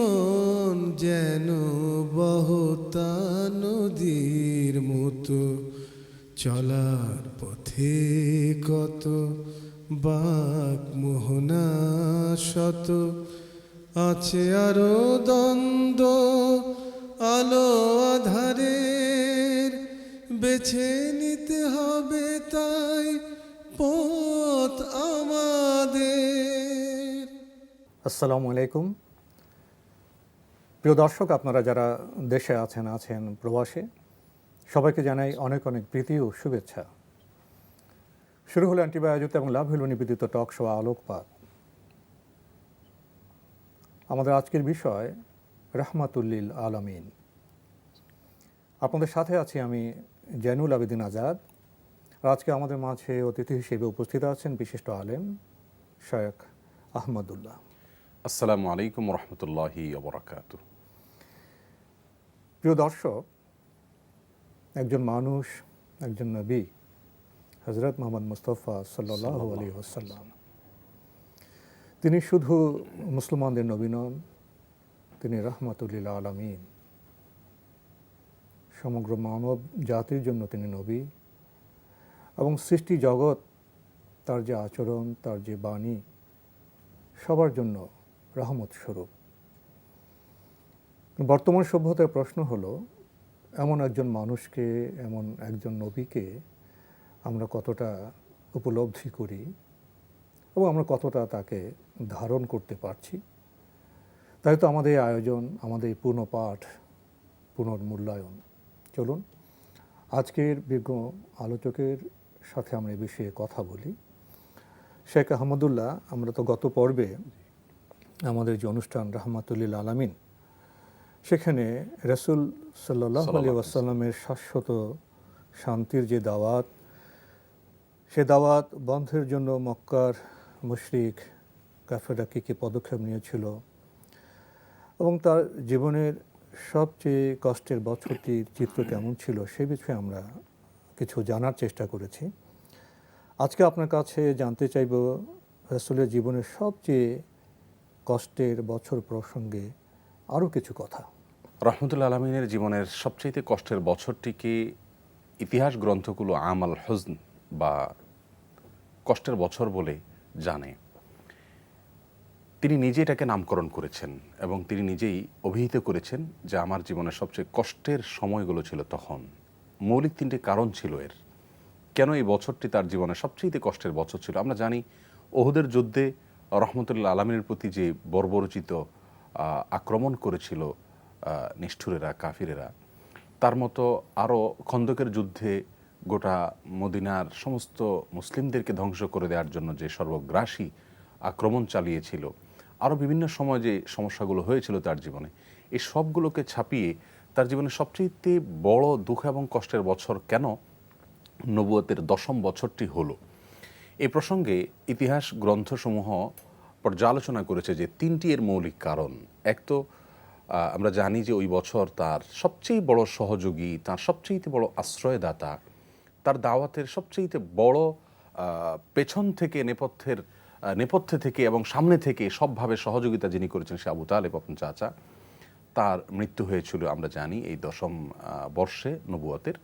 জীবন যেন বহতা নদীর মতো, চলার পথে কত বাক মোহনা শত, আছে আরো দ্বন্দ্ব আলো আধারের, বেছে নিতে হবে তাই পথ আমাদের। আসসালামু আলাইকুম। প্রিয় দর্শক, আপনারা যারা দেশে আছেন প্রবাসে, সবাইকে জানাই অনেক অনেক প্রীতি ও শুভেচ্ছা। শুরু হলো অ্যান্টিবায়োটিক এবং লাভ হলো নিবেদিত টক শো আলোকপাত। আমাদের আজকের বিষয় রাহমাতুল্লিল আলামিন। আপনাদের সাথে আছি আমি জয়নুল আবেদিন আজাদ। আর আজকে আমাদের মাঝে অতিথি হিসেবে উপস্থিত আছেন বিশিষ্ট আলেম শেখ আহমদুল্লাহ। আসসালামু আলাইকুম রহমতুল্লাহি ওয়া বারাকাতুহু। প্রিয় দর্শক, একজন মানুষ, একজন নবী, হযরত মুহাম্মদ মুস্তাফা সাল্লাল্লাহু আলাইহি ওয়াসাল্লাম, তিনি শুধু মুসলমানদের নবী নন, তিনি রাহমাতুল্লিল আলামিন। সমগ্র মানব জাতির জন্য তিনি নবী, এবং সৃষ্টি জগৎ, তার যে আচরণ, তার যে বাণী, সবার জন্য রহমত স্বরূপ। বর্তমান সভ্যতার প্রশ্ন হলো, এমন একজন মানুষকে, এমন একজন নবীকে আমরা কতটা উপলব্ধি করি এবং আমরা কতটা তাকে ধারণ করতে পারছি। তাই তো আমাদের এই আয়োজন, আমাদের এই পুনঃপাঠ, পুনর্মূল্যায়ন। চলুন আজকের বিজ্ঞ আলোচকের সাথে আমরা এই বিষয়ে কথা বলি। শেখ আহমদুল্লাহ, আমরা তো গত পর্বে আমাদের যে অনুষ্ঠান রাহমাতুল্লিল আলামিন, সেখানে রাসূল সাল্লাল্লাহু আলাইহি ওয়াসাল্লামের শাশ্বত শান্তির যে দাওয়াত, সে দাওয়াত বন্ধের জন্য মক্কার মুশরিক কাফেররা কী পদক্ষেপ নিয়েছিল এবং তার জীবনের সবচেয়ে কষ্টের বছরটির চিত্র কেমন ছিল, সে বিষয়ে আমরা কিছু জানার চেষ্টা করেছি। আজকে আপনার কাছে জানতে চাইব রাসূলের জীবনের সবচেয়ে কষ্টের বছর প্রসঙ্গে আরও কিছু কথা। রহমতুল্লাহ আলামিনের জীবনের সবচেয়ে কষ্টের বছরটিকে ইতিহাস গ্রন্থগুলো আমাল হুজন বা কষ্টের বছর বলে জানে। তিনি নিজে এটাকে নামকরণ করেছেন এবং তিনি নিজেই অভিহিত করেছেন যে আমার জীবনের সবচেয়ে কষ্টের সময়গুলো ছিল তখন। মৌলিক তিনটি কারণ ছিল এর, কেন এই বছরটি তার জীবনের সবচেয়ে কষ্টের বছর ছিল। আমরা জানি ওহুদের যুদ্ধে রহমতুল্লাহ আলামিনের প্রতি যে বর্বরচিত আক্রমণ করেছিল নিষ্ঠুরেরা, কাফিরেরা, তার মতো আরও খন্দকের যুদ্ধে গোটা মদিনার সমস্ত মুসলিমদেরকে ধ্বংস করে দেওয়ার জন্য যে সর্বগ্রাসী আক্রমণ চালিয়েছিল, আরও বিভিন্ন সময় যে সমস্যাগুলো হয়েছিল তার জীবনে, এই সবগুলোকে ছাপিয়ে তার জীবনের সবচেয়ে বড় দুঃখ এবং কষ্টের বছর কেন নবুয়তের 10ম বছরটি হলো। এই প্রসঙ্গে ইতিহাস গ্রন্থসমূহ পর্যালোচনা করেছে যে তিনটি এর মৌলিক কারণ। এক তো আমরা জানি যে ওই বছর তার সবচেয়ে বড় সহযোগী, তার সবচেয়ে বড় আশ্রয়দাতা, তার দাওয়াতের সবচেয়ে বড় পেছন থেকে নেপথ্যে থেকে এবং সামনে থেকে সবভাবে সহযোগিতা যিনি করেছেন সে আবু তালেব, আপন চাচা, তার মৃত্যু হয়েছিল আমরা জানি এই 10ম বর্ষে নবুয়তের।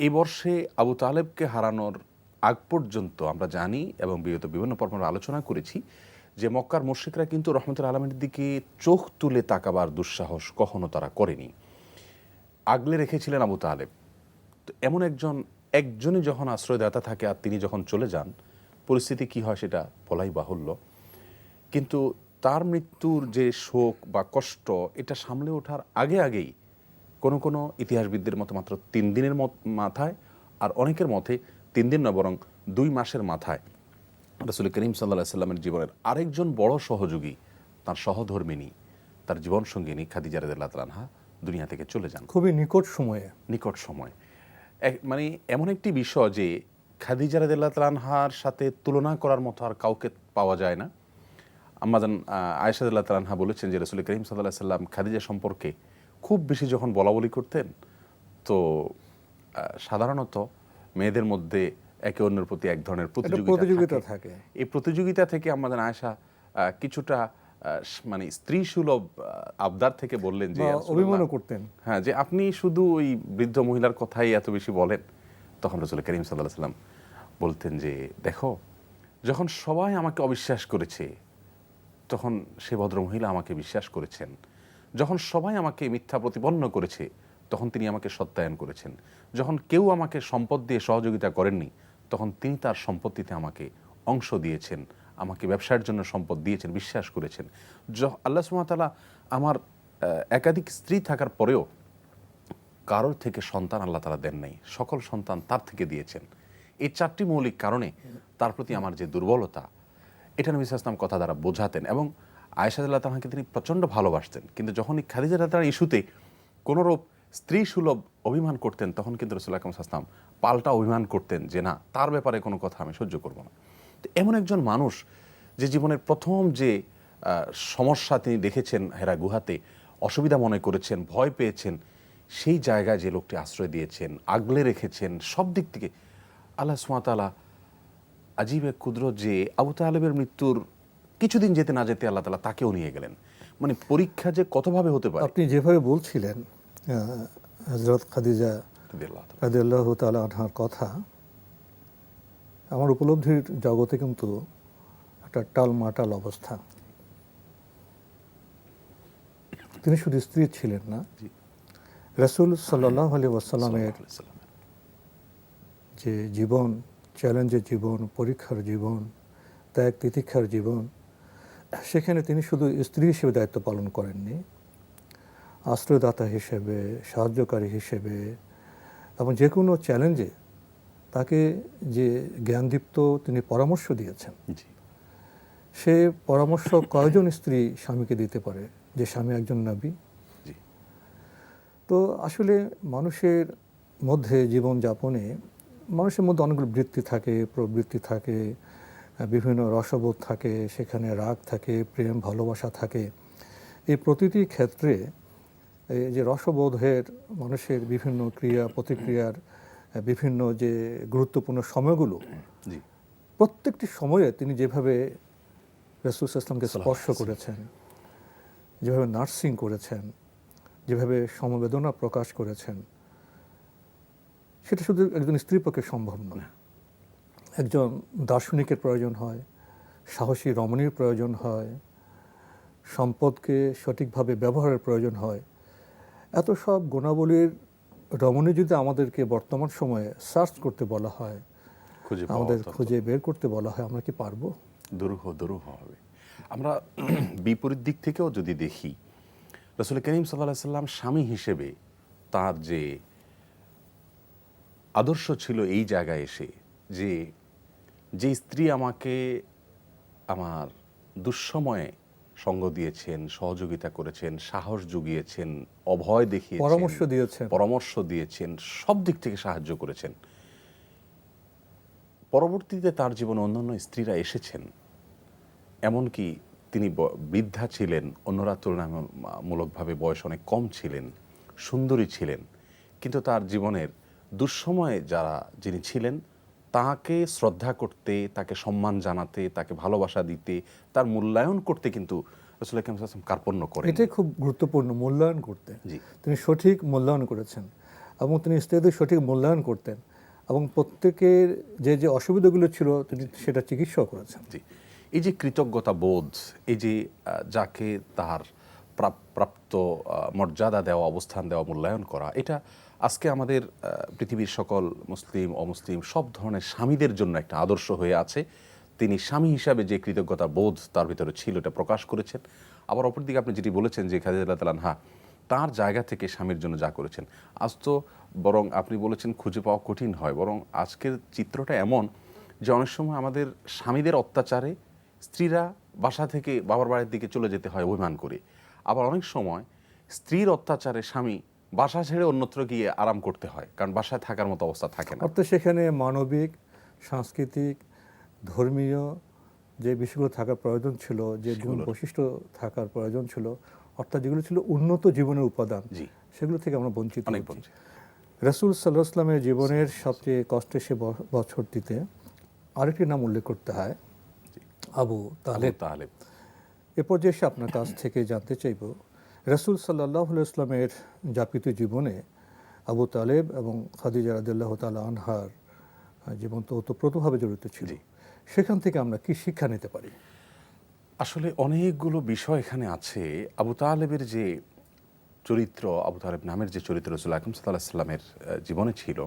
এই বর্ষে আবু তালেবকে হারানোর আগ পর্যন্ত আমরা জানি এবং বিগত বিভিন্ন পর্ব আলোচনা করেছি যে মক্কার মুশরিকরা কিন্তু রহমতুল্লাহ আলামিনের দিকে চোখ তুলে তাকাবার দুঃসাহস কখনো তারা করেনি, আগলে রেখেছিলেন আবু তালেব। তো এমন একজনই যখন আশ্রয়দাতা থাকে আর তিনি যখন চলে যান, পরিস্থিতি কি হয় সেটা বলাই বাহুল্য। কিন্তু তার মৃত্যুর যে শোক বা কষ্ট, এটা সামলে ওঠার আগেই কোনো ইতিহাসবিদদের মতো মাত্র 3 দিনের মাথায়, আর অনেকের মতে 3 দিন নয় বরং 2 মাসের মাথায় রাসূল করিম সাল্লাল্লাহু আলাইহি ওয়াসাল্লামের জীবনের আরেকজন বড় সহযোগী, তার সহধর্মিণী, তার জীবন সঙ্গিনী খাদিজা রাদিয়াল্লাহু তাআলা আনহা দুনিয়া থেকে চলে যান খুবই নিকট সময়। মানে এমন একটি বিষয় যে খাদিজা রাদিয়াল্লাহু তাআলা আনহার সাথে তুলনা করার মতো আর কাউকে পাওয়া যায় না। আম্মাজান আয়েশা রাদিয়াল্লাহু তাআলা আনহা বলেছেন যে রাসূল করিম সাল্লাল্লাহু আলাইহি ওয়াসাল্লাম খাদিজা সম্পর্কে খুব বেশি যখন বলাবলি করতেন, তো সাধারণত মেয়েদের মধ্যে একে অন্যের প্রতি এক ধরনের প্রতিযোগিতা থাকে। এই প্রতিযোগিতা থেকে আম্মাজান আয়েশা কিছুটা মানে স্ত্রী সুলভ আবদার থেকে বললেন যে বা ইয়া রাসূলুল্লাহ, অভিমানও করতেন। হ্যাঁ, যে আপনি শুধু ওই বৃদ্ধ মহিলার কথাই এত বেশি বলেন। তখন রাসূল করিম সাল্লাল্লাহু আলাইহি ওয়াসাল্লাম বলতেন যে দেখো, যখন সবাই আমাকে অবিশ্বাস করেছে তখন সে ভদ্রমহিলা আমাকে বিশ্বাস করেছেন। যখন সবাই আমাকে মিথ্যা প্রতিপন্ন করেছে তখন তিনি আমাকে সত্যায়ন করেছেন। যখন কেউ আমাকে সম্পদ দিয়ে সহযোগিতা করেননি তখন তিনি তার সম্পত্তিতে আমাকে অংশ দিয়েছেন, আমাকে ব্যবসার জন্য সম্পদ দিয়েছেন, বিশ্বাস করেছেন। আল্লাহ সুবহানাহু ওয়া তাআলা আমার একাধিক স্ত্রী থাকার পরেও কারোর থেকে সন্তান আল্লাহ তাআলা দেন নাই, সকল সন্তান তার থেকে দিয়েছেন। এই চারটি মৌলিক কারণে তার প্রতি আমার যে দুর্বলতা, এটা নবী সাল্লাল্লাহু আলাইহি ওয়াসাল্লাম কথা দ্বারা বোঝাতেন। এবং আয়েশা রাদিয়াল্লাহু তাআলাকে তিনি প্রচণ্ড ভালোবাসতেন, কিন্তু যখনই খাদিজা রাদিয়াল্লাহু তাআলার ইস্যুতে কোনোরূপ স্ত্রী সুলভ অভিমান করতেন তখন কিন্তু রাসূলুল্লাহ সাল্লাল্লাহু আলাইহি ওয়াসাল্লাম পাল্টা অভিমান করতেন যে না, তার ব্যাপারে কোনো কথা আমি সহ্য করব না। তো এমন একজন মানুষ যে জীবনের প্রথম যে সমস্যা তিনি দেখেছেন হেরা গুহাতে, অসুবিধা মনে করেছেন, ভয় পেয়েছেন, সেই জায়গায় যে লোকটি আশ্রয় দিয়েছেন, আগলে রেখেছেন সব দিক থেকে, আল্লাহ সুবহানাহু ওয়া তাআলা আজীব এক কুদরত যে আবু তালেবের মৃত্যুর কিছুদিন যেতে না যেতে আল্লাহ তাআলা তাকেও নিয়ে গেলেন। মানে পরীক্ষা যে কতভাবে হতে পারে। আপনি যেভাবে বলছিলেন হযরত খাদিজা রাদিয়াল্লাহু তাআলা। রাদিয়াল্লাহু তাআলা আনহার কথা, আমার উপলব্ধির জগতে কিন্তু একটা টালমাটাল অবস্থা। তিনি শুধু স্ত্রী ছিলেন না, জি। রাসূল সাল্লাল্লাহু আলাইহি ওয়াসাল্লামের যে জীবন, চ্যালেঞ্জের জীবন, পরীক্ষার জীবন, ত্যাগ তিতিক্ষার জীবন, সেখানে তিনি শুধু স্ত্রী হিসেবে দায়িত্ব পালন করেননি, আশ্রয়দাতা হিসেবে, সাহায্যকারী হিসেবে, এবং যে কোনো চ্যালেঞ্জে তাকে যে জ্ঞানদীপ্ত তিনি পরামর্শ দিয়েছেন, জি। সে পরামর্শ কয়জন স্ত্রী স্বামীকে দিতে পারে যে স্বামী একজন নবী? জি। তো আসলে মানুষের মধ্যে জীবনযাপনে মানুষের মধ্যে অনেকগুলো বৃত্তি থাকে, প্রবৃত্তি থাকে, বিভিন্ন রসবোধ থাকে, সেখানে রাগ থাকে, প্রেম ভালোবাসা থাকে। এই প্রতিটি ক্ষেত্রে এই যে রসবোধের মানুষের বিভিন্ন ক্রিয়া প্রতিক্রিয়ার বিভিন্ন যে গুরুত্বপূর্ণ সময়গুলো, জি। প্রত্যেকটি সময়ে তিনি যেভাবে রাসূল সাল্লাল্লাহু আলাইহি ওয়াসাল্লামকে স্পর্শ করেছেন, যেভাবে নার্সিং করেছেন, যেভাবে সমবেদনা প্রকাশ করেছেন, সেটা শুধু একজন স্ত্রীর পক্ষে সম্ভব নয়। একজন দার্শনিকের প্রয়োজন হয়, সাহসী রমণীর প্রয়োজন হয়, সম্পদকে সঠিকভাবে ব্যবহারের প্রয়োজন হয়। এত সব গুণাবলীর রমণী যদি আমাদেরকে বর্তমান সময়ে সার্চ করতে বলা হয়, খুঁজে পাওয়া আমাদের অত্যন্ত খুঁজে বের করতে বলা হয়, আমরা কি পারবো? দুরূহ হবে। আমরা বিপরীত দিক থেকেও যদি দেখি, রাসূল করিম সাল্লাল্লাহু আলাইহি ওয়াসাল্লাম স্বামী হিসেবে তার যে আদর্শ ছিল এই জায়গায় এসে, যে স্ত্রী আমাকে আমার দুঃসময়ে সঙ্গ দিয়েছেন, সহযোগিতা করেছেন, সাহস জুগিয়েছেন, অভয় দেখিয়েছেন, পরামর্শ দিয়েছেন, সব দিক থেকে সাহায্য করেছেন। পরবর্তীতে তার জীবনে অন্যান্য স্ত্রীরা এসেছেন, এমনকি তিনি বৃদ্ধা ছিলেন, অন্যরা তুলনামূলকভাবে বয়স অনেক কম ছিলেন, সুন্দরী ছিলেন, কিন্তু তার জীবনের দুঃসময়ে যারা যিনি ছিলেন তাকে শ্রদ্ধা করতে, তাকে সম্মান জানাতে, তাকে ভালোবাসা দিতে, তার মূল্যায়ন করতে কিন্তু রাসূল আকরাম সাল্লাল্লাহু আলাইহি ওয়াসাল্লাম কার্পণ্য করেন। এটাই খুব গুরুত্বপূর্ণ, মূল্যায়ন করতে। জি। তিনি সঠিক মূল্যায়ন করেছেন এবং তিনি স্ত্রীদের সঠিক মূল্যায়ন করতেন এবং প্রত্যেকের যে যে অসুবিধাগুলো ছিল তিনি সেটা চিকিৎসাও করেছেন। জি। এই যে কৃতজ্ঞতা বোধ, এই যে যাকে তার প্রাপ্ত মর্যাদা দেওয়া, অবস্থান দেওয়া, মূল্যায়ন করা, এটা আজকে আমাদের পৃথিবীর সকল মুসলিম অমুসলিম সব ধরনের স্বামীদের জন্য একটা আদর্শ হয়ে আছে। তিনি স্বামী হিসাবে যে কৃতজ্ঞতা বোধ তার ভিতরে ছিল এটা প্রকাশ করেছেন। আবার অপরদিকে আপনি যেটি বলেছেন যে খাদিজা রাদিয়াল্লাহু তাআলা আনহা তার জায়গা থেকে স্বামীর জন্য যা করেছেন, আজ তো বরং আপনি বলেছেন খুঁজে পাওয়া কঠিন হয়, বরং আজকের চিত্রটা এমন যে অনেক সময় আমাদের স্বামীদের অত্যাচারে স্ত্রীরা বাসা থেকে বাবার বাড়ির দিকে চলে যেতে হয় অভিমান করে। আবার অনেক সময় স্ত্রীর অত্যাচারে স্বামী বাসা ছেড়ে অন্যত্র গিয়ে আরাম করতে হয়, কারণ বাসায় থাকার মতো অবস্থা থাকে না। অর্থাৎ সেখানে মানবিক, সাংস্কৃতিক, ধর্মীয় যে বিষয়গুলো থাকার প্রয়োজন ছিল, যে গুণ বৈশিষ্ট্য থাকার প্রয়োজন ছিল, অর্থাৎ যেগুলো ছিল উন্নত জীবনের উপাদান, সেগুলো থেকে আমরা বঞ্চিত হচ্ছি। রাসূল সাল্লাল্লাহু আলাইহি ওয়াসাল্লামের জীবনের সবচেয়ে কষ্টের সে বছরটিতে আরেকটি নাম উল্লেখ করতে হয়, আবু তালেব। এরপর যে এসে আপনার কাছ থেকে জানতে চাইব, রাসূল সাল্লাল্লাহু আলাইহি ওয়াসাল্লামের যাপিত জীবনে আবু তালেব এবং খাদিজা রাদিয়াল্লাহু তাআলা আনহার জীবন তো ওতপ্রোতভাবে জড়িত ছিল। সেখান থেকে আমরা কি শিক্ষা নিতে পারি? আসলে অনেকগুলো বিষয় এখানে আছে। আবু তালেবের যে চরিত্র, আবু তালেব নামের যে চরিত্র রাসূল আকরাম সাল্লাল্লাহু আলাইহি সাল্লামের জীবনে ছিল,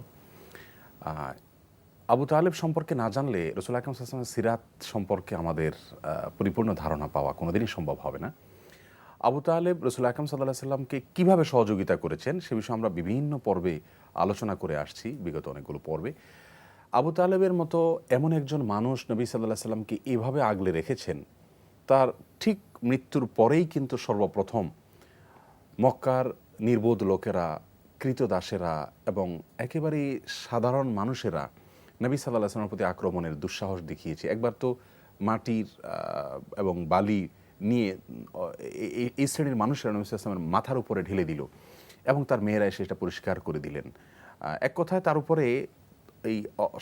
আবু তালেব সম্পর্কে না জানলে রাসূল আকরাম সাল্লাল্লাহু আলাইহি সাল্লামের সিরাত সম্পর্কে আমাদের পরিপূর্ণ ধারণা পাওয়া কোনোদিনই সম্ভব হবে না। আবু তালেব রাসূল আকরাম সাল্লাল্লাহু আলাইহি সাল্লামকে কীভাবে সহযোগিতা করেছেন সে বিষয়ে আমরা বিভিন্ন পর্বে আলোচনা করে আসছি, বিগত অনেকগুলো পর্বে। আবু তালেবের মতো এমন একজন মানুষ নবী সাল্লাল্লাহু আলাইহি সাল্লামকে এভাবে আগলে রেখেছেন, তার ঠিক মৃত্যুর পরেই কিন্তু সর্বপ্রথম মক্কার নির্বোধ লোকেরা, কৃতদাসেরা এবং একেবারেই সাধারণ মানুষেরা নবী সাল্লাল্লাহু আলাইহি সাল্লামের প্রতি আক্রমণের দুঃসাহস দেখিয়েছে। একবার তো মাটির এবং বালি নিয়ে এই শ্রেণীর মানুষেরা নবী সাল্লাল্লাহু আলাইহি সাল্লামের মাথার উপরে ঢেলে দিল এবং তার মেয়েরা এসে এটা পরিষ্কার করে দিলেন। এক কথায় তার উপরে এই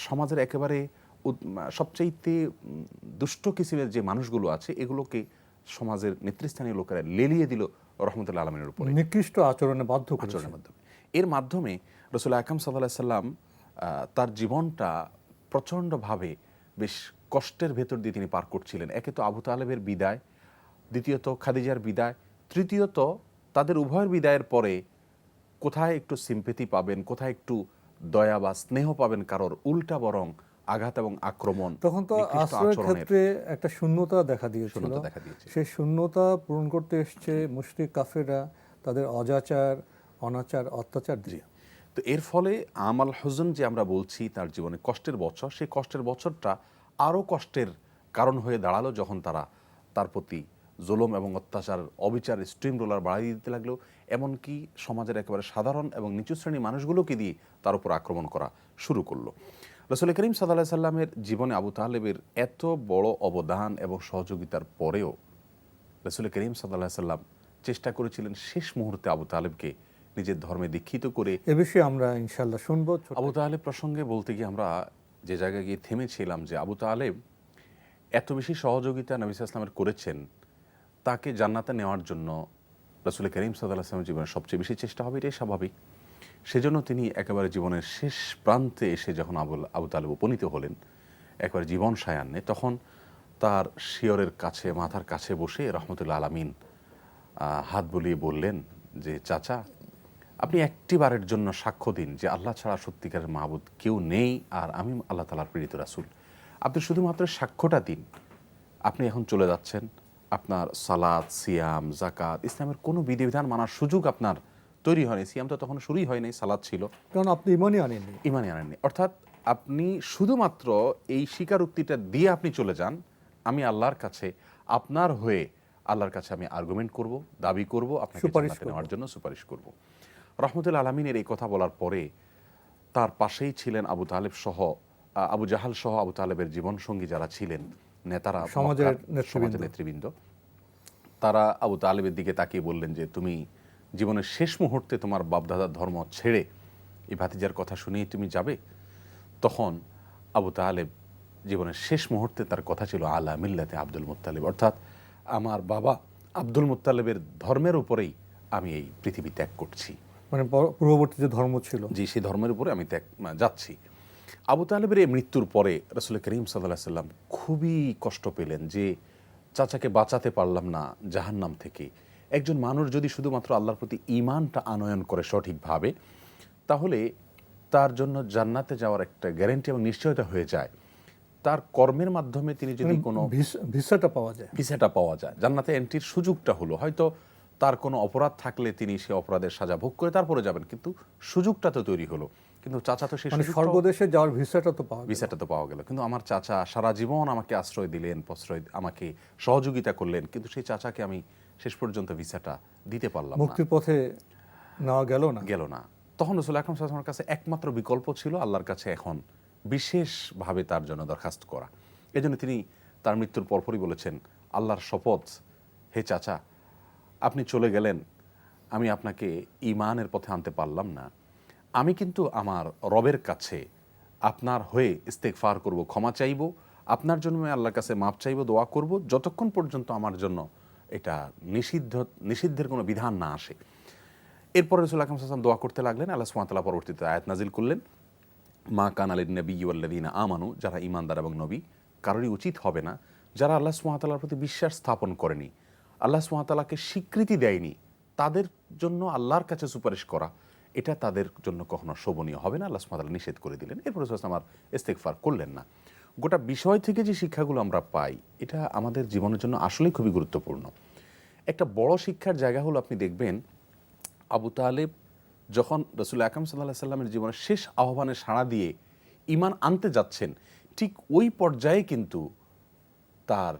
সমাজের একেবারে সবচাইতে দুষ্ট কিসিমের যে মানুষগুলো আছে এগুলোকে সমাজের নেতৃস্থানীয় লোকেরা লেলিয়ে দিল রহমতুল্লাহ আলমিনের উপরে, নিকৃষ্ট আচরণে বাধ্য করেছে। আচরণের মাধ্যমে। এর মাধ্যমে রাসূল আকরাম সাল্লাল্লাহু আলাইহি সাল্লাম তার জীবনটা প্রচণ্ডভাবে বেশ কষ্টের ভেতর দিয়ে তিনি পার করছিলেন। একে তো আবু তালেবের বিদায়, দ্বিতীয়ত খাদিজার বিদায়, তৃতীয়ত তাদের উভয়ের বিদায়ের পরে কোথায় একটু সিম্পেথি পাবেন, কোথায় একটু দয়া বা স্নেহ পাবেন কারোর, উল্টা বরং আঘাত এবং আক্রমণ। তখন তো আশ্রয়ের ক্ষেত্রে একটা শূন্যতা দেখা দিয়েছিল। সেই শূন্যতা পূরণ করতে এসছে মুশরিক কাফেররা তাদের অজাচার, অনাচার, অত্যাচার দিয়ে। তো এর ফলে আমাল হুজন যে আমরা বলছি তার জীবনে কষ্টের বছর, সেই কষ্টের বছরটা আরও কষ্টের কারণ হয়ে দাঁড়ালো যখন তারা তার প্রতি জুলুম এবং অত্যাচার, অবিচার স্ট্রিম রোলার বাড়িয়ে দিতে লাগলো, এমনকি সমাজের একেবারে সাধারণ এবং নিচু শ্রেণীর মানুষগুলোকে দিয়ে তার উপর আক্রমণ করা শুরু করলো। রাসূল করিম সাল্লাল্লাহু আলাইহি সাল্লামের জীবনে আবু তালেবের এত বড় অবদান এবং সহযোগিতার পরেও রাসূল করিম সাল্লাল্লাহু আলাইহি সাল্লাম চেষ্টা করেছিলেন শেষ মুহূর্তে আবু তালেবকে নিজের ধর্মে দীক্ষিত করে। এ বিষয়ে আমরা ইনশাআল্লাহ শুনবো। আবু তালেব প্রসঙ্গে বলতে গিয়ে আমরা যে জায়গায় গিয়ে থেমেছিলাম যে আবু তালেব এত বেশি সহযোগিতা নবী সাল্লাল্লাহু আলাইহি ওয়াসাল্লামের করেছেন, তাকে জান্নাতে নেওয়ার জন্য রাসূল করিম সাল্লাল্লাহু আলাইহি ওয়াসাল্লামের জীবনে সবচেয়ে বেশি চেষ্টা হবে, এটাই স্বাভাবিক। সেজন্য তিনি একেবারে জীবনের শেষ প্রান্তে এসে যখন আবু তালেব উপনীত হলেন একবার জীবন সায়ান্নে, তখন তার শিয়রের কাছে, মাথার কাছে বসে রহমতুল্লাহ আলামিন হাত বুলিয়ে বললেন যে চাচা, আপনি একটি বারের জন্য সাক্ষ্য দিন যে আল্লাহ ছাড়া সত্যিকারের মাবুদ কেউ নেই আর আমি আল্লাহ তাআলার প্রেরিত রাসূল। আপনি শুধুমাত্র সাক্ষ্যটা দিন। আপনি এখন চলে যাচ্ছেন, আপনার সালাত, সিয়াম, যাকাত, ইসলামের কোনো বিধিবিধান মানার সুযোগ আপনার তৈরি হয়নি। সিয়াম তো তখন শুরুই হয়নি, সালাত ছিল, কারণ আপনি ইমানই আনেননি। অর্থাৎ আপনি শুধুমাত্র এই স্বীকারোক্তিটা দিয়ে আপনি চলে যান, আমি আল্লাহর কাছে আপনার হয়ে আল্লাহর কাছে আমি আর্গুমেন্ট করব, দাবি করব, আপনাকে জান্নাতে নেওয়ার জন্য সুপারিশ করব। রহমতুল্লাহ আলামিনের এই কথা বলার পরে তার পাশেই ছিলেন আবু তালেব সহ, আবু জাহাল সহ আবু তালেবের জীবনসঙ্গী যারা ছিলেন, নেতারা, সমাজের নেতৃবৃন্দ, তারা আবু তালেবের দিকে তাকিয়ে বললেন যে তুমি জীবনের শেষ মুহূর্তে তোমার বাপদাদার ধর্ম ছেড়ে এই ভাতিজার কথা শুনেই তুমি যাবে? তখন আবু তালেব জীবনের শেষ মুহূর্তে তার কথা ছিল আলা মিল্লাতে আব্দুল মুত্তালিব, অর্থাৎ আমার বাবা আব্দুল মুত্তালিবের ধর্মের উপরেই আমি এই পৃথিবী ত্যাগ করছি। মানে পূর্ববর্তী যে ধর্ম ছিল, জি, সেই ধর্মের উপরে আমি যাচ্ছি। আবু তালেবের এই মৃত্যুর পরে রাসূল করিম সাল্লাল্লাহু আলাইহি সাল্লাম খুবই কষ্ট পেলেন যে চাচাকে বাঁচাতে পারলাম না জাহান্নাম থেকে। একজন মানুষ যদি শুধুমাত্র আল্লাহর প্রতি ঈমানটা আনয়ন করে সঠিকভাবে, তাহলে তার জন্য জান্নাতে যাওয়ার একটা গ্যারান্টি এবং নিশ্চয়তা হয়ে যায়। তার কর্মের মাধ্যমে তিনি যদি কোনো ভিসাটা পাওয়া যায়, জান্নাতে এন্ট্রির সুযোগটা হলো। হয়তো তার কোনো অপরাধ থাকলে তিনি সে অপরাধের সাজা ভোগ করে তারপরে যাবেন, কিন্তু সুযোগটা তো তৈরি হলো। কিন্তু চাচা তো সেই সর্বদেশে যাওয়ার ভিসাটা তো পাওয়া গেল। কিন্তু আমার চাচা সারা জীবন আমাকে আশ্রয় দিলেন, আমাকে সহযোগিতা করলেন, কিন্তু সেই চাচাকে আমি শেষ পর্যন্ত ভিসাটা দিতে পারলাম না, মুক্তির পথে নেওয়া গেল না। তখন রাসূল আকরাম সাল্লাল্লাহু আলাইহি ওয়াসাল্লামের কাছে একমাত্র বিকল্প ছিল আল্লাহর কাছে এখন বিশেষভাবে তার জন্য দরখাস্ত করা। এজন্য তিনি তার মৃত্যুর পরপরই বলেছেন, আল্লাহর শপথ, হে চাচা, আপনি চলে গেলেন, আমি আপনাকে ঈমানের পথে আনতে পারলাম না। আমি কিন্তু আমার রবের কাছে আপনার হয়ে ইস্তেগফার করব, ক্ষমা চাইব, আপনার জন্য আমি আল্লাহর কাছে মাপ চাইব, দোয়া করব, যতক্ষণ পর্যন্ত আমার জন্য এটা নিষিদ্ধের কোনো বিধান না আসে। এরপরে রাসূল আকরাম সাল্লাল্লাহু আলাইহি ওয়াসাল্লাম দোয়া করতে লাগলেন। আল্লাহ সুবহানাহু ওয়া তাআলা পরবর্তীতে আয়াত নাজিল করলেন, মা কানা লিন নাবিয়্যি ওয়াল্লাযীনা আমানু, যারা ঈমানদার এবং নবী, কারোরই উচিত হবে না যারা আল্লাহ সুবহানাহু ওয়া তাআলার প্রতি বিশ্বাস স্থাপন করেনি, আল্লাহ সুবহানাহু ওয়া তাআলাকে স্বীকৃতি দেয়নি, তাদের জন্য আল্লাহর কাছে সুপারিশ করা, এটা তাদের জন্য কখনো শোভনীয় হবে না। আল্লাহ সুবহানাহু ওয়া তাআলা নিষেধ করে দিলেন। এরপর রাসূল সাল্লাল্লাহু আলাইহি ওয়াসাল্লাম আর ইস্তেগফার করলেন না। গোটা বিষয় থেকে যে শিক্ষাগুলো আমরা পাই, এটা আমাদের জীবনের জন্য আসলেই খুবই গুরুত্বপূর্ণ। একটা বড় শিক্ষার জায়গা হলো, আপনি দেখবেন আবু তালেব যখন রাসূল আকরাম সাল্লাল্লাহু আলাইহি সাল্লামের জীবনের শেষ আহ্বানে সাড়া দিয়ে ঈমান আনতে যাচ্ছেন, ঠিক ওই পর্যায়ে কিন্তু তার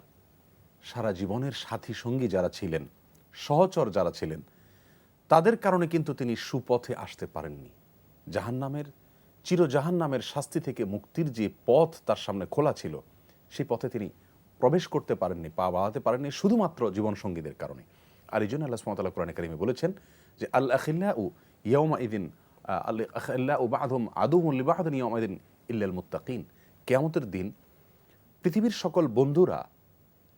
সারা জীবনের সাথী সঙ্গী যারা ছিলেন, সহচর যারা ছিলেন, তাদের কারণে কিন্তু তিনি সুপথে আসতে পারেননি। চিরজাহান্নামের শাস্তি থেকে মুক্তির যে পথ তার সামনে খোলা ছিল, সেই পথে তিনি প্রবেশ করতে পারেননি, পা বাড়াতে পারেননি, শুধুমাত্র জীবনসঙ্গীদের কারণে। আর এই জন্য আল্লাহ সুবহানাহু ওয়া তাআলা কোরআনে কারিমে বলেছেন যে আল আখিল্লাউ ইয়াউমা ইদিন আল আখিল্লাউ বা'দুহুম আদুউন লিবা'দিন ইয়াউমা ইদিন ইল্লাল মুত্তাকিন। কিয়ামতের দিন পৃথিবীর সকল বন্ধুরা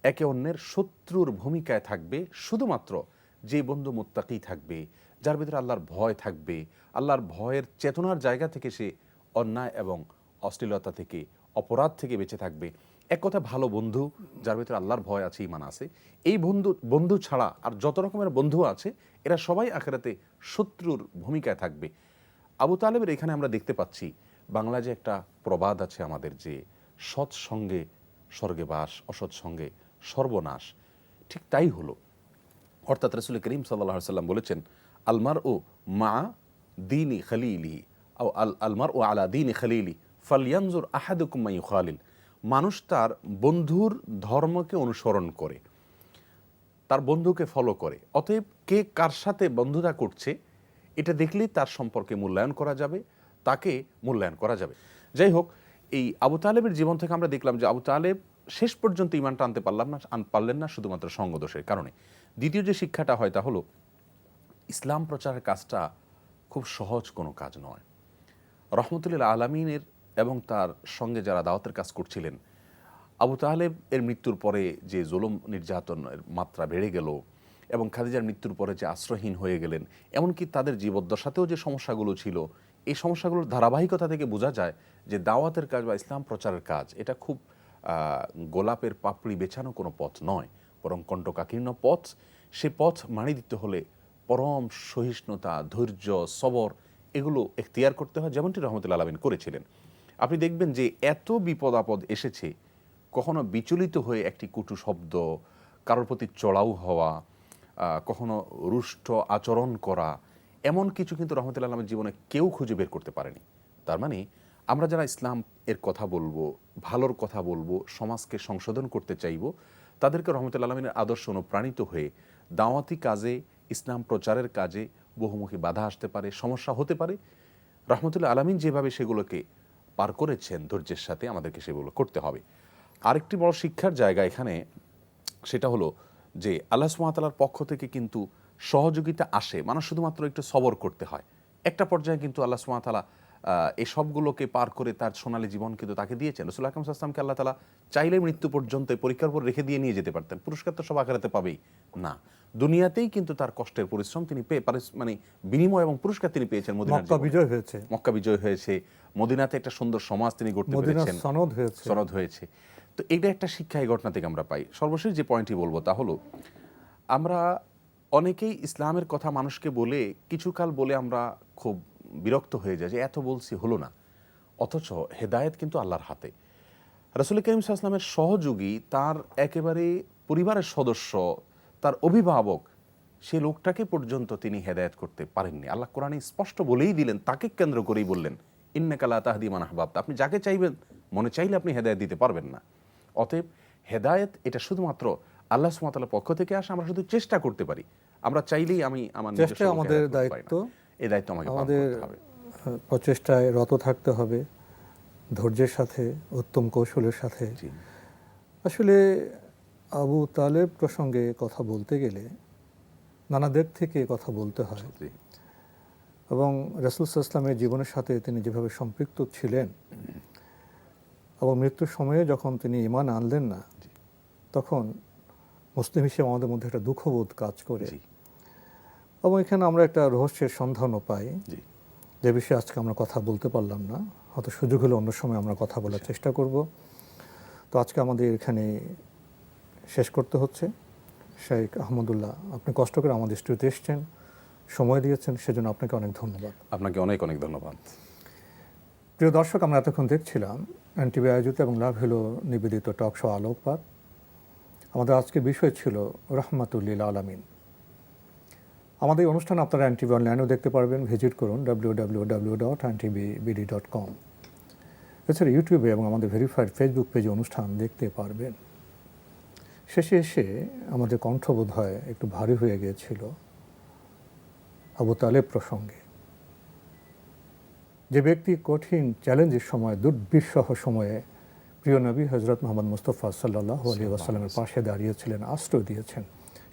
একে অন্যের শত্রুর ভূমিকায় থাকবে, শুধুমাত্র যে বন্ধু মুত্তাকি থাকবে, যার ভিতরে আল্লাহর ভয় থাকবে, আল্লাহর ভয়ের চেতনার জায়গা থেকে সে অন্যায় এবং অশ্লীলতা থেকে, অপরাধ থেকে বেঁচে থাকবে। এক কথা, ভালো বন্ধু যার ভিতরে আল্লাহর ভয় আছে, ঈমান আছে, এই বন্ধু ছাড়া আর যত রকমের বন্ধু আছে, এরা সবাই আখিরাতে শত্রুর ভূমিকায় থাকবে। আবু তালেবের এখানে আমরা দেখতে পাচ্ছি, বাংলা যে একটা প্রবাদ আছে আমাদের, যে সৎসঙ্গে স্বর্গে বাস, অসৎ সঙ্গে সর্বনাশ, ঠিক তাই হলো। অর্থাৎ রাসূল করিম সাল্লাল্লাহু আলাইহি ওয়াসাল্লাম বলেছেন, আলমারউ মা দীনি খলিলি আও আলমারউ আলা দীনি খলিলি ফালয়ানজুর আহাদুকুম মা ইউখালিল। মানুষ তার বন্ধুর ধর্মকে অনুসরণ করে, তার বন্ধুকে ফলো করে। অতএব কে কার সাথে বন্ধুতা করছে, এটা দেখলেই তার সম্পর্কে মূল্যায়ন করা যাবে, তাকে মূল্যায়ন করা যাবে। যাই হোক, এই আবু তালেবের জীবন থেকে আমরা দেখলাম যে আবু তালেব শেষ পর্যন্ত ঈমানটা আনতে পারলেন না শুধুমাত্র সঙ্গদোষের কারণে। দ্বিতীয় যে শিক্ষাটা হয় তা হলো, ইসলাম প্রচারের কাজটা খুব সহজ কোনো কাজ নয়। রহমতুল্লাহ আলামিনের এবং তার সঙ্গে যারা দাওয়াতের কাজ করছিলেন, আবু তালেব এর মৃত্যুর পরে যে জুলুম নির্যাতনের মাত্রা বেড়ে গেল, এবং খাদিজার মৃত্যুর পরে যে আশ্রয়হীন হয়ে গেলেন, এমনকি তাদের জীবদ্দশাতেও যে সমস্যাগুলো ছিল, এই সমস্যাগুলোর ধারাবাহিকতা থেকে বোঝা যায় যে দাওয়াতের কাজ বা ইসলাম প্রচারের কাজ, এটা খুব গোলাপের পাপড়ি বেছানো কোনো পথ নয়, বরং কণ্টকাকীর্ণ পথ। সে পথ মাড়ি দিতে হলে পরম সহিষ্ণুতা, ধৈর্য, সবর, এগুলো এখতিয়ার করতে হয়, যেমনটি রহমতুল্লাহ আলামিন করেছিলেন। আপনি দেখবেন যে এত বিপদ আপদ এসেছে, কখনো বিচলিত হয়ে একটি কটু শব্দ, কারোর প্রতি চড়াও হওয়া, কখনো রুষ্ট আচরণ করা, এমন কিছু কিন্তু রহমতুল্লাহ আলামিনের জীবনে কেউ খুঁজে বের করতে পারেনি। তার মানে আমরা যারা ইসলাম এর কথা বলবো, ভালোর কথা বলবো, সমাজকে সংশোধন করতে চাইব, তাদেরকে রহমতুল্লাহ আলামিনের আদর্শ অনুপ্রাণিত হয়ে দাওয়াতি কাজে, ইসলাম প্রচারের কাজে বহুমুখী বাধা আসতে পারে, সমস্যা হতে পারে। রহমতুল্লাহ আলামিন যেভাবে সেগুলোকে পার করেছেন ধৈর্যের সাথে, আমাদেরকে সেগুলো করতে হবে। আরেকটি বড় শিক্ষার জায়গা এখানে, সেটা হলো যে আল্লাহ সুবহানাহু ওয়া তাআলার পক্ষ থেকে কিন্তু সহযোগিতা আসে, মানুষ শুধুমাত্র একটু সবর করতে হয়। একটা পর্যায়ে কিন্তু আল্লাহ সুবহানাহু ওয়া তাআলা এই সবগুলোকে পার করে তার সোনালী জীবন কিন্তু তাকে দিয়েছেন। রাসূল আকরাম সাল্লাল্লাহু আলাইহি ওয়াসাল্লামকে আল্লাহ তাআলা চাইলে মৃত্যু পর্যন্ত পরীক্ষার উপর রেখে দিয়ে নিয়ে যেতে পারতেন, পুরস্কার তো সব আখিরাতে পাবেই না, দুনিয়াতেই কিন্তু তার কষ্টের পরিশ্রম তিনি মানে বিনিময় এবং পুরস্কার তিনি পেয়েছেন। মক্কা বিজয় হয়েছে, মক্কা বিজয় হয়েছে, মদিনাতে একটা সুন্দর সমাজ তিনি গড়তে পেরেছেন, সনদ হয়েছে। তো এটা একটা শিক্ষা এই ঘটনা থেকে আমরা পাই। সর্বশেষ যে পয়েন্টটি বলবো তা হলো, আমরা অনেকেই ইসলামের কথা মানুষকে বলে কিছুকাল বলে আমরা খুব বিরক্ত হয়ে যায় যে এত বলছি হলো না, অথচ হেদায়েত কিন্তু আল্লাহর হাতে। রাসূল করিম সাল্লাল্লাহু আলাইহি ওয়াসাল্লামের সহযোগী, তার একেবারে পরিবারের সদস্য, তার অভিভাবক, সে লোকটাকে পর্যন্ত তিনি হেদায়েত করতে পারেননি। আল্লাহ কোরআনে স্পষ্ট বলেই দিলেন, তাকে কেন্দ্র করেই বললেন, ইন্নাকা লা তাহদি মান আহবাবতা, আপনি যাকে চাইবেন, মনে চাইলে আপনি হেদায়েত দিতে পারবেন না। অতএব হেদায়েত এটা শুধুমাত্র আল্লাহ সুবহানাহু ওয়া তাআলার পক্ষ থেকে আসে, আমরা শুধু চেষ্টা করতে পারি। আমরা চাইলেই আমার চেষ্টা আমাদের দায়িত্ব, এই দায়িত্ব আমাকে পালন করতে হবে, প্রচেষ্টায় রত থাকতে হবে, ধৈর্যের সাথে, উত্তম কৌশলের সাথে। আসলে আবু তালেব প্রসঙ্গে কথা বলতে গেলে নানা দিক থেকে কথা বলতে হয়, এবং রাসূল সাল্লাল্লাহু আলাইহি ওয়াসাল্লামের জীবনের সাথে তিনি যেভাবে সম্পৃক্ত ছিলেন, এবং মৃত্যুর সময়ে যখন তিনি ঈমান আনলেন না, তখন মুসলিম হিসেবে আমাদের মধ্যে একটা দুঃখবোধ কাজ করে, জি এবং এখানে আমরা একটা রহস্যের সন্ধানও পাই, জি যে বিষয়ে আজকে আমরা কথা বলতে পারলাম না। হয়তো সুযোগ হলে অন্য সময় আমরা কথা বলার চেষ্টা করব। তো আজকে আমাদের এখানে শেষ করতে হচ্ছে। শেখ আহমদুল্লাহ, আপনি কষ্ট করে আমাদের স্টুডিওতে এসছেন, সময় দিয়েছেন, সেজন্য আপনাকে অনেক ধন্যবাদ। আপনাকে অনেক অনেক ধন্যবাদ। প্রিয় দর্শক, আমরা এতক্ষণ দেখছিলাম এনটিভি আয়োজিত এবং লাভ হলো নিবেদিত টক শো আলোকপাত। আমাদের আজকের বিষয় ছিল রহমাতুল্লিল আলামিন। আমাদের এই অনুষ্ঠান আপনারা এনটিভি অনলাইনেও দেখতে পারবেন, ভিজিট করুন www.ntvbd.com। এছাড়া ইউটিউবে এবং আমাদের ভেরিফাইড ফেসবুক পেজে অনুষ্ঠান দেখতে পারবেন। শেষে এসে আমাদের কণ্ঠ বোধ হয় একটু ভারী হয়ে গিয়েছিল আবু তালেব প্রসঙ্গে। যে ব্যক্তি কঠিন চ্যালেঞ্জের সময়, দুর্বিষহ সময়ে প্রিয় নবী হজরত মোহাম্মদ মুস্তফা সাল্লাল্লাহু আলাইহি ওয়াসাল্লামের পাশে দাঁড়িয়েছিলেন, আশ্রয় দিয়েছেন,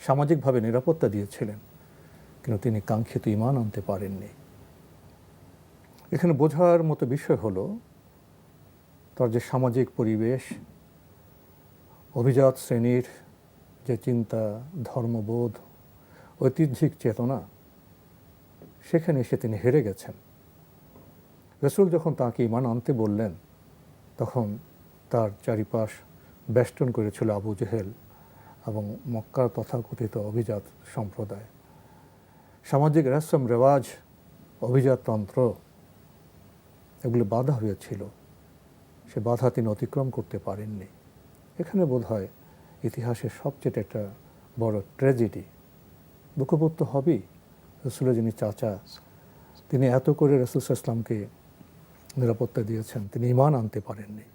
সামাজিকভাবে নিরাপত্তা দিয়েছিলেন, কিন্তু তিনি কাঙ্ক্ষিত ঈমান আনতে পারেননি। এখানে বোঝার মতো বিষয় হলো তার যে সামাজিক পরিবেশ, অভিজাত শ্রেণীর যে চিন্তা, ধর্মবোধ, ঐতিহ্যিক চেতনা, সেখানে এসে তিনি হেরে গেছেন। রসুল যখন তাকে ঈমান আনতে বললেন, তখন তার চারিপাশ বেষ্টন করেছিল আবু জেহেল এবং মক্কার তথাকথিত অভিজাত সম্প্রদায়। সামাজিক রসম রেওয়াজ, অভিজাততন্ত্র, এগুলো বাধা হয়েছিল। সে বাধা তিনি অতিক্রম করতে পারেননি। এখানে বোধ হয় ইতিহাসের সবচেয়ে একটা বড় ট্র্যাজেডি। দুঃখবোধ তো হবেই। রসুলের যিনি চাচা, তিনি এত করে রসুল ইসলামকে নিরাপত্তা দিয়েছেন, তিনি ঈমান আনতে পারেননি।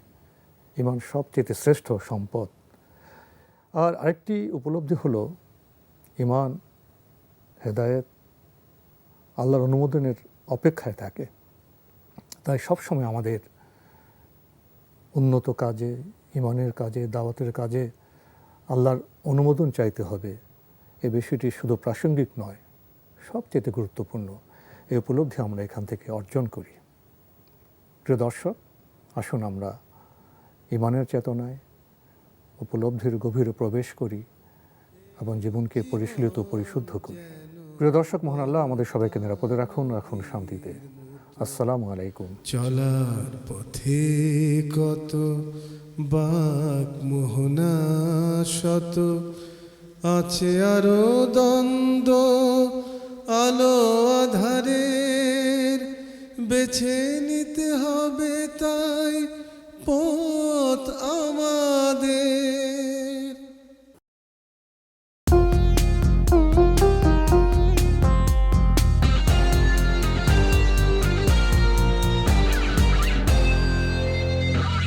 ঈমান সবচেয়ে শ্রেষ্ঠ সম্পদ। আর আরেকটি উপলব্ধি হলো, ঈমান, হেদায়েত আল্লাহর অনুমোদনের অপেক্ষায় থাকে। তাই সবসময় আমাদের উন্নত কাজে, ঈমানের কাজে, দাওয়াতের কাজে আল্লাহর অনুমোদন চাইতে হবে। এই বিষয়টি শুধু প্রাসঙ্গিক নয়, সবচেয়ে গুরুত্বপূর্ণ। এই উপলব্ধি আমরা এখান থেকে অর্জন করি। প্রিয় দর্শক, আসুন আমরা ঈমানের চেতনায়, উপলব্ধির গভীরে প্রবেশ করি এবং জীবনকে পরিশীলিত, পরিশুদ্ধ করি। প্রিয় দর্শক, মহান আল্লাহ আমাদের সবাইকে নিরাপদে রাখুন, রাখুন শান্তিতে। আসসালামু আলাইকুম। চলার পথে কত বাক মোহনা শত, আছে আরো দ্বন্দ্ব, আলো আধারের বেছে